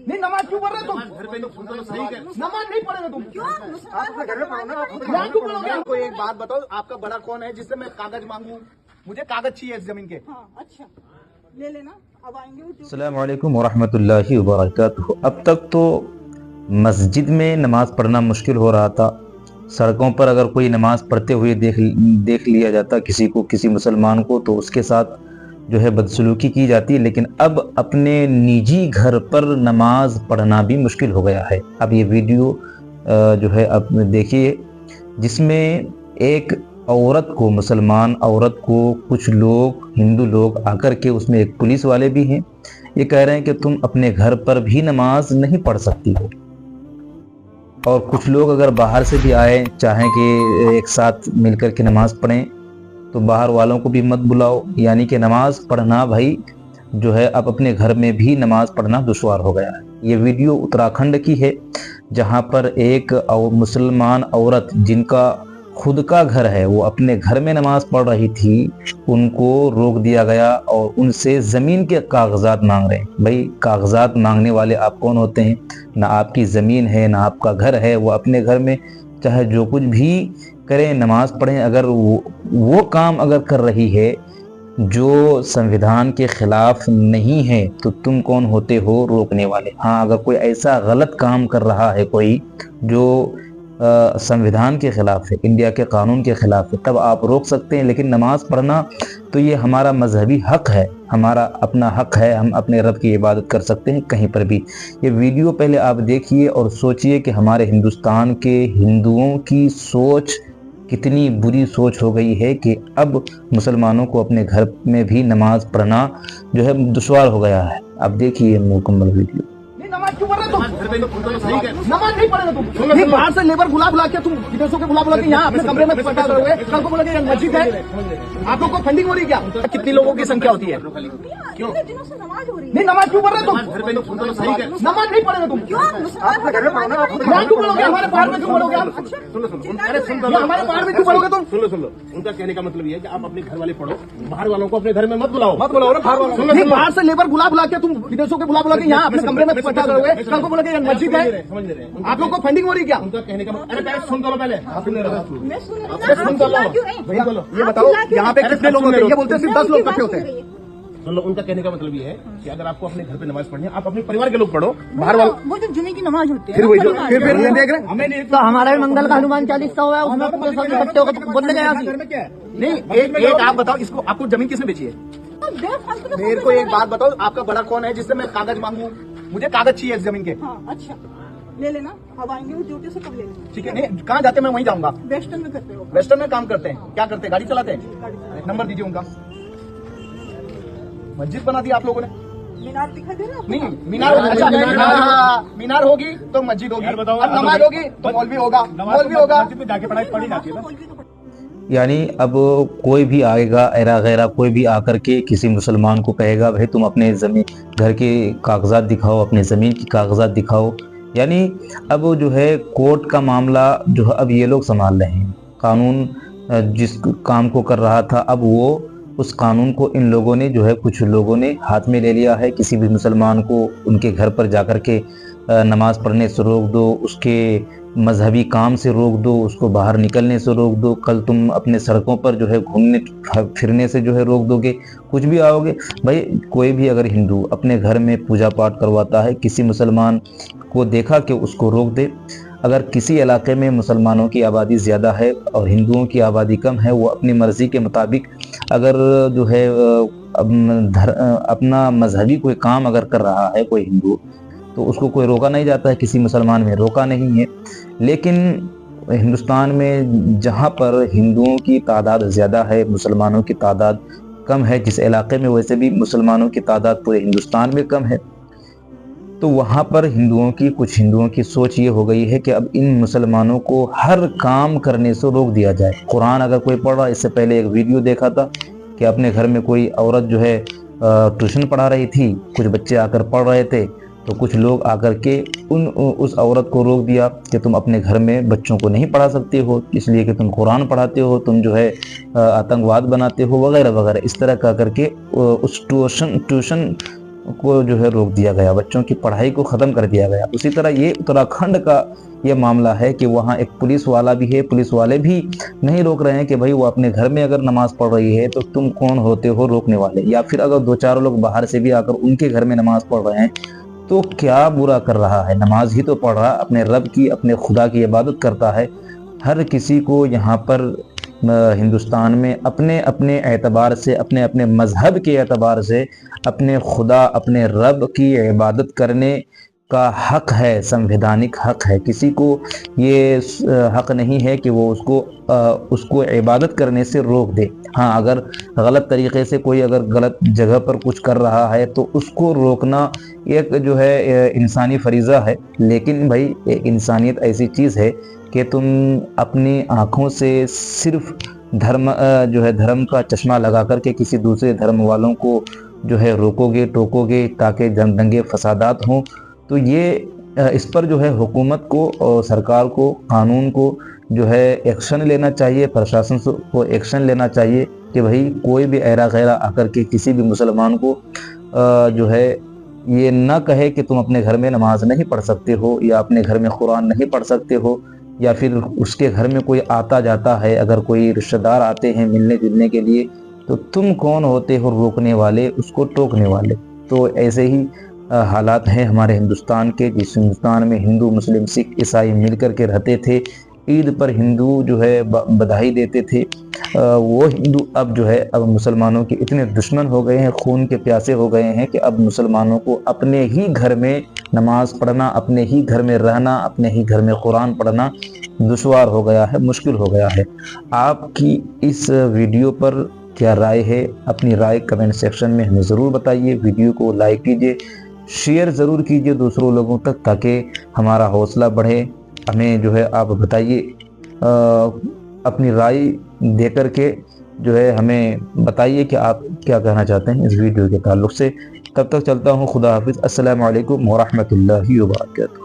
नहीं नमाज क्यों पढ़ रहे तुम? घर पे लोग सुनते तो सही है। नमाज नहीं पढ़ेगा तुम? क्यों? आप अपने घर में पढ़ो ना। यहाँ क्यों पढ़ोगे? आपको एक बात बताओ, आपका बड़ा कौन है जिससे मैं कागज मांगू? मुझे कागज चाहिए इस जमीन के। हाँ अच्छा ले लेना, अब आएंगे वो जो- अस्सलामु अलैकुम वरहमतुल्लाहि वबरकातुहू। अब तक तो मस्जिद में नमाज पढ़ना मुश्किल हो रहा था। सड़कों पर अगर कोई नमाज पढ़ते हुए देख लिया जाता किसी मुसलमान को, तो उसके साथ जो है बदसलूकी की जाती है। लेकिन अब अपने निजी घर पर नमाज पढ़ना भी मुश्किल हो गया है। अब ये वीडियो जो है अब देखिए, जिसमें एक औरत को, मुसलमान औरत को कुछ लोग, हिंदू लोग आकर के, उसमें एक पुलिस वाले भी हैं, ये कह रहे हैं कि तुम अपने घर पर भी नमाज नहीं पढ़ सकती हो। और कुछ लोग अगर बाहर से भी आए, चाहें कि एक साथ मिलकर के नमाज पढ़ें, तो बाहर वालों को भी मत बुलाओ। यानी कि नमाज पढ़ना भाई जो है अब अपने घर में भी नमाज पढ़ना दुश्वार हो गया है। ये वीडियो उत्तराखंड की है, जहां पर एक मुसलमान औरत जिनका खुद का घर है, वो अपने घर में नमाज पढ़ रही थी, उनको रोक दिया गया और उनसे ज़मीन के कागजात मांग रहे हैं। भाई कागजात मांगने वाले आप कौन होते हैं? ना आपकी ज़मीन है, ना आपका घर है। वो अपने घर में चाहे जो कुछ भी करें, नमाज पढ़ें, अगर वो काम अगर कर रही है जो संविधान के खिलाफ नहीं है, तो तुम कौन होते हो रोकने वाले? हाँ, अगर कोई ऐसा गलत काम कर रहा है कोई जो संविधान के खिलाफ है, इंडिया के कानून के खिलाफ है, तब आप रोक सकते हैं। लेकिन नमाज पढ़ना तो ये हमारा मजहबी हक है, हमारा अपना हक है, हम अपने रब की इबादत कर सकते हैं कहीं पर भी। ये वीडियो पहले आप देखिए और सोचिए कि हमारे हिंदुस्तान के हिंदुओं की सोच कितनी बुरी सोच हो गई है कि अब मुसलमानों को अपने घर में भी नमाज पढ़ना जो है दुश्वार हो गया है। अब देखिए मुकम्मल वीडियो। नहीं नमाज क्यों पढ़ रहे तुम? घर पे लोग सुनते तो सही है। नमाज नहीं पढ़ेगा तुम? नहीं बाहर से लेबर बुला के, तुम विदेशों के बुला के यहाँ अपने कमरे में पढ़ा रहे हुए, कल को बोला कि मस्जिद है। आप लोग को फंडिंग हो रही क्या? कितनी लोगों की संख्या होती है? क्यों? इतने दिनों से नमाज हो रही है। नहीं नमाज क्यों पढ़ रहे तुम? घर पे लोग सुनते तो सही है। नमाज नहीं पढ़ेगा तुम? क्यों? आप अपने घर में पढ़ो ना। यहाँ क्यों पढ़ोगे? हमारे पहाड़ में क्यों पढ़ोगे आप? अरे सुन लो, हमारे पहाड़ में क्यों पढ़ोगे तुम? सुन लो। उनका कहने का मतलब ये है कि आप अपने घर वाले पढ़ो, बाहर वालों को अपने घर में मत बुलाओ ना, बाहर वालों। नहीं बाहर से लेबर बुला के, तुम विदेशों के बुला के यहाँ अपने कमरे में पढ़ा रहे हुए, कल को बोला कि मस्जिद है। समझ रहे हैं? आप लोग को फंडिंग हो रही क्या? उनका कहने का मतलब, अरे पहले सुन लो, पहले सुन रहे हो। मैं सुन रही हूँ अरे ना, सुन आप तो चिल्ला लो। क्यों रहे हैं? भैया ये बताओ यहाँ पे कितने लोग होते हैं? ये बोलते हैं सिर्फ 10 लोग इकट्ठे होते हैं। सुन लो, उनका कहने का मतलब ये है कि अगर आपको अपने घर पे नमाज पढ़नी है, आप अपने परिवार के लोग पढ़ो, बाहर वालों। वो जो जुमे की नमाज होती है फिर ना, वही परिवार फिर की। ये देख रहे हैं, हमें नहीं तो हमारा भी मंगल का हनुमान चालीसा हुआ है, उसमें पूरे सब इकट्ठे होकर बोलने गए घर में क्या है? नहीं एक आप बताओ, इसको आपको जमीन किसने बेची है? तो बेफालतू का मेरे को एक बात बताओ, आपका बड़ा कौन है जिससे मैं कागज मांगू? मुझे कागज चाहिए इस जमीन के। हाँ अच्छा ले लेना, अब आएंगे वो ड्यूटी से कब ले लेना। ठीक है, नहीं कहाँ जाते हैं, मैं वहीं जाऊंगा। वेस्टर्न में करते हो? वेस्टर्न में काम करते हैं। क्या करते हैं? गाड़ी चलाते हैं। गाड़ी चलाते। नंबर दीजिए उनका। मस्जिद बना दी आप लोगों ने? मीनार दिखाई दे रहा है आपको? नहीं मीनार, अच्छा मीनार होगी तो मस्जिद होगी, और नमाज होगी तो मौलवी होगा, मौलवी होगा। जाके पढ़ाई पढ़ी जाती है ना। मौलवी तो यानी अब कोई भी आएगा, एरा गैरा कोई भी आकर के किसी मुसलमान को कहेगा भाई तुम अपने ज़मीन, घर के कागजात दिखाओ, अपने ज़मीन की कागजात दिखाओ। यानी अब जो है कोर्ट का मामला जो है अब ये लोग संभाल रहे हैं। कानून जिस काम को कर रहा था, अब वो उस कानून को इन लोगों ने जो है, कुछ लोगों ने हाथ में ले लिया है। किसी भी मुसलमान को उनके घर पर जाकर के नमाज पढ़ने से रोक दो, उसके मजहबी काम से रोक दो, उसको बाहर निकलने से रोक दो। कल तुम अपने सड़कों पर जो है घूमने फिरने से जो है रोक दोगे, कुछ भी आओगे। भाई कोई भी अगर हिंदू अपने घर में पूजा पाठ करवाता है, किसी मुसलमान को देखा कि उसको रोक दे। अगर किसी इलाके में मुसलमानों की आबादी ज़्यादा है और हिंदुओं की आबादी कम है, वो अपनी मर्ज़ी के मुताबिक अगर जो है अपना मजहबी कोई काम अगर कर रहा है कोई हिंदू, तो उसको कोई रोका नहीं जाता है। किसी मुसलमान में रोका नहीं है। लेकिन हिंदुस्तान में जहाँ पर हिंदुओं की तादाद ज़्यादा है, मुसलमानों की तादाद कम है, जिस इलाके में वैसे भी मुसलमानों की तादाद पूरे हिंदुस्तान में कम है, तो वहाँ पर कुछ हिंदुओं की सोच ये हो गई है कि अब इन मुसलमानों को हर काम करने से रोक दिया जाए। कुरान अगर कोई पढ़ रहा, इससे पहले एक वीडियो देखा था कि अपने घर में कोई औरत जो है ट्यूशन पढ़ा रही थी, कुछ बच्चे आकर पढ़ रहे थे, तो कुछ लोग आकर के उस औरत को रोक दिया कि तुम अपने घर में बच्चों को नहीं पढ़ा सकते हो, इसलिए कि तुम कुरान पढ़ाते हो, तुम जो है आतंकवाद बनाते हो वगैरह वगैरह। इस तरह का करके उस ट्यूशन کو جو ہے روک دیا گیا، بچوں کی پڑھائی کو ختم کر دیا گیا۔ اسی طرح یہ اتراکھنڈ کا یہ معاملہ ہے کہ وہاں ایک پولیس والا بھی ہے، پولیس والے بھی نہیں روک رہے ہیں کہ بھائی وہ اپنے گھر میں اگر نماز پڑھ رہی ہے تو تم کون ہوتے ہو روکنے والے، یا پھر اگر دو چار لوگ باہر سے بھی آ کر ان کے گھر میں نماز پڑھ رہے ہیں تو کیا برا کر رہا ہے، نماز ہی تو پڑھ رہا، اپنے رب کی اپنے خدا کی عبادت کرتا ہے۔ ہر کسی کو یہاں پر ہندوستان میں اپنے اپنے اعتبار سے، اپنے اپنے مذہب کے اعتبار سے اپنے خدا اپنے رب کی عبادت کرنے کا حق ہے، سنویدھانک حق ہے۔ کسی کو یہ حق نہیں ہے کہ وہ اس کو عبادت کرنے سے روک دے۔ ہاں اگر غلط طریقے سے کوئی اگر غلط جگہ پر کچھ کر رہا ہے تو اس کو روکنا ایک جو ہے انسانی فریضہ ہے، لیکن بھائی انسانیت ایسی چیز ہے کہ تم اپنی آنکھوں سے صرف دھرم کا چشمہ لگا کر کے کسی دوسرے دھرم والوں کو جو ہے روکو گے ٹوکو گے تاکہ دنگے فسادات ہوں، تو یہ اس پر جو ہے حکومت کو اور سرکار کو، قانون کو جو ہے ایکشن لینا چاہیے، پرشاسن کو ایکشن لینا چاہیے کہ بھائی کوئی بھی ایرا غیرہ آ کر کے کسی بھی مسلمان کو جو ہے یہ نہ کہے کہ تم اپنے گھر میں نماز نہیں پڑھ سکتے ہو، یا اپنے گھر میں قرآن نہیں پڑھ سکتے ہو، یا پھر اس کے گھر میں کوئی آتا جاتا ہے، اگر کوئی رشتہ دار آتے ہیں ملنے جلنے کے لیے تو تم کون ہوتے ہو روکنے والے، اس کو ٹوکنے والے۔ تو ایسے ہی حالات ہیں ہمارے ہندوستان کے، جس ہندوستان میں ہندو مسلم سکھ عیسائی مل کر کے رہتے تھے، عید پر ہندو جو ہے بدھائی دیتے تھے، وہ ہندو اب جو ہے اب مسلمانوں کے اتنے دشمن ہو گئے ہیں، خون کے پیاسے ہو گئے ہیں کہ اب مسلمانوں کو اپنے ہی گھر میں نماز پڑھنا، اپنے ہی گھر میں رہنا، اپنے ہی گھر میں قرآن پڑھنا دشوار ہو گیا ہے، مشکل ہو گیا ہے۔ آپ کی اس ویڈیو پر کیا رائے ہے؟ اپنی رائے کمنٹ سیکشن میں ہمیں ضرور بتائیے۔ ویڈیو کو لائک کیجیے، شیئر ضرور کیجیے دوسروں لوگوں تک تاکہ ہمارا حوصلہ بڑھے۔ ہمیں جو ہے آپ بتائیے، اپنی رائے دے کر کے جو ہے ہمیں بتائیے کہ آپ کیا کہنا چاہتے ہیں اس ویڈیو کے تعلق سے۔ تب تک چلتا ہوں، خدا حافظ، السلام علیکم ورحمۃ اللہ وبرکاتہ۔